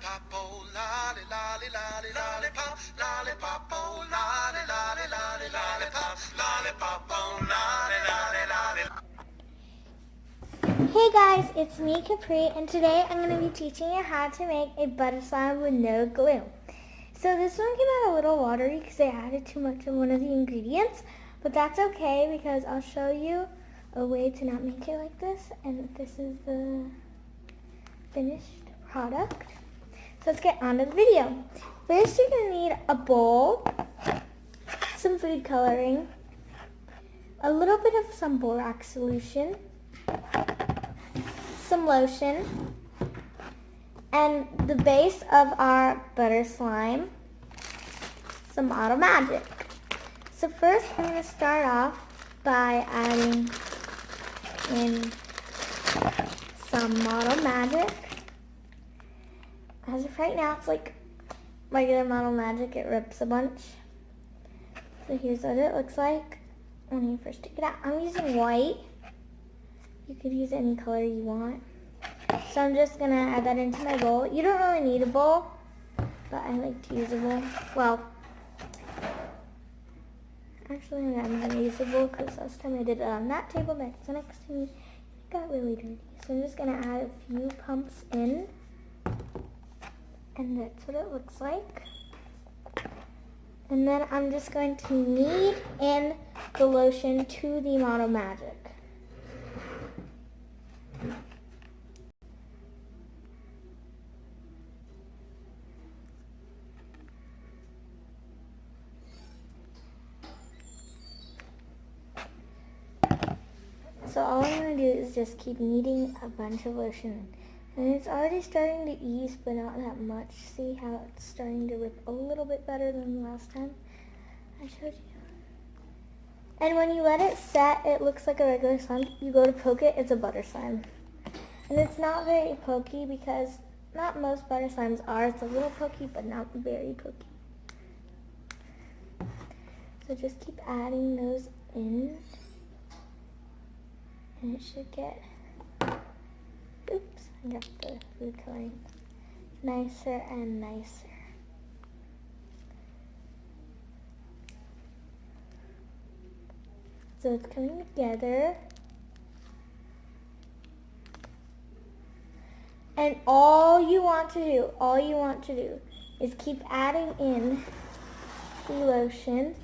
lollipop, oh lolly, lolly, lolly, lollipop, lollipop, oh lolly, lolly, lolly, lollipop, lollipop, oh lolly, lolly, lolly. Hey guys, it's me Capri, and today I'm going to be teaching you how to make a butter slime with no glue. So this one came out a little watery because I added too much of one of the ingredients, but that's okay because I'll show you a way to not make it like this, and this is the finished product. So let's get on to the video. First you're going to need a bowl, some food coloring, a little bit of some borax solution, some lotion, and the base of our butter slime, some Model Magic. So first I'm going to start off by adding in some Model Magic. As of right now, it's like regular Model Magic, it rips a bunch. So here's what it looks like when you first take it out. I'm using white. You could use any color you want. So I'm just going to add that into my bowl. You don't really need a bowl, but I like to use a bowl. Well, actually I'm going to use a bowl because last time I did it on that table next to me, it got really dirty. So I'm just going to add a few pumps in, and that's what it looks like. And then I'm just going to knead in the lotion to the Model Magic. So all I'm going to do is just keep kneading a bunch of lotion. And it's already starting to ease, but not that much. See how it's starting to rip a little bit better than the last time I showed you. And when you let it set, it looks like a regular slime. You go to poke it, it's a butter slime. And it's not very pokey because not most butter slimes are. It's a little pokey, but not very pokey. So just keep adding those in. And it should get, oops, I got the food coloring, nicer and nicer. So it's coming together. And all you want to do is keep adding in the lotion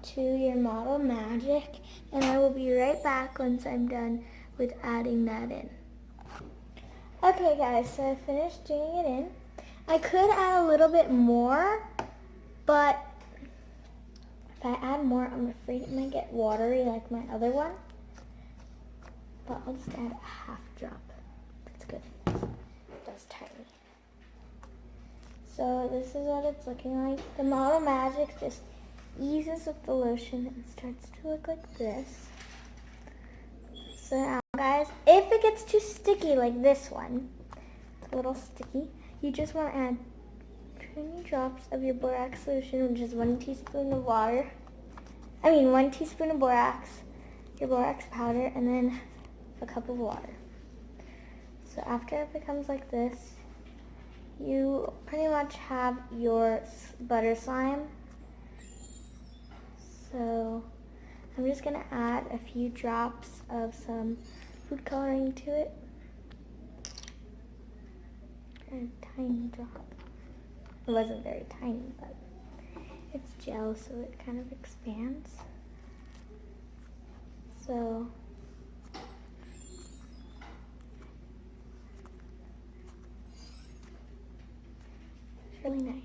to your Model Magic, and I will be right back once I'm done with adding that in. Okay guys, so I finished doing it in. I could add a little bit more, but if I add more, I'm afraid it might get watery like my other one. But I'll just add a half drop. That's good. That's tiny. So this is what it's looking like. The Model Magic just eases with the lotion and starts to look like this. So now guys, if it gets too sticky like this one, it's a little sticky, you just want to add 20 drops of your borax solution, which is 1 teaspoon of water. 1 teaspoon of borax, your borax powder, and then a cup of water. So after it becomes like this, you pretty much have your butter slime. So I'm just going to add a few drops of some food coloring to it. A tiny drop. It wasn't very tiny, but it's gel, so it kind of expands. So it's really nice.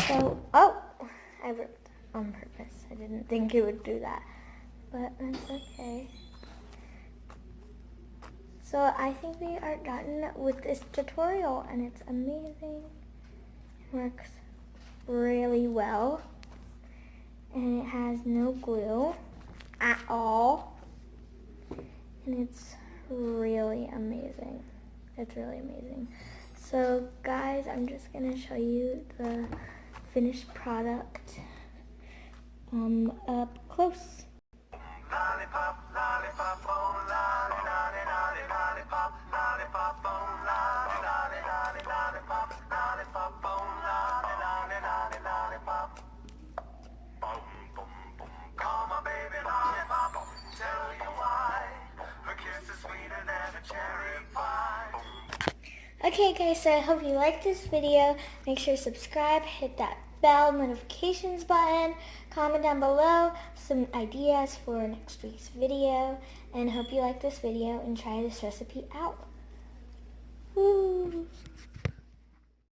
So, oh, I ripped on purpose. I didn't think it would do that, but that's okay. So I think we are done with this tutorial, and it's amazing. It works really well, and it has no glue at all, and it's really amazing. It's really amazing. So guys, I'm just gonna show you the finished product up close. Lollipop, lollipop, oh lolly, lolly, lolly, lollipop, lollipop, oh lolly, lolly, lolly, lollipop, lollipop, oh lolly, lolly, lolly, lollipop. Boom, boom, boom, call my baby lollipop. Tell you why, her kiss is sweeter than a cherry pie. Okay guys, so I hope you liked this video. Make sure to subscribe, hit that bell notifications button, comment down below some ideas for next week's video, and hope you like this video and try this recipe out. Woo!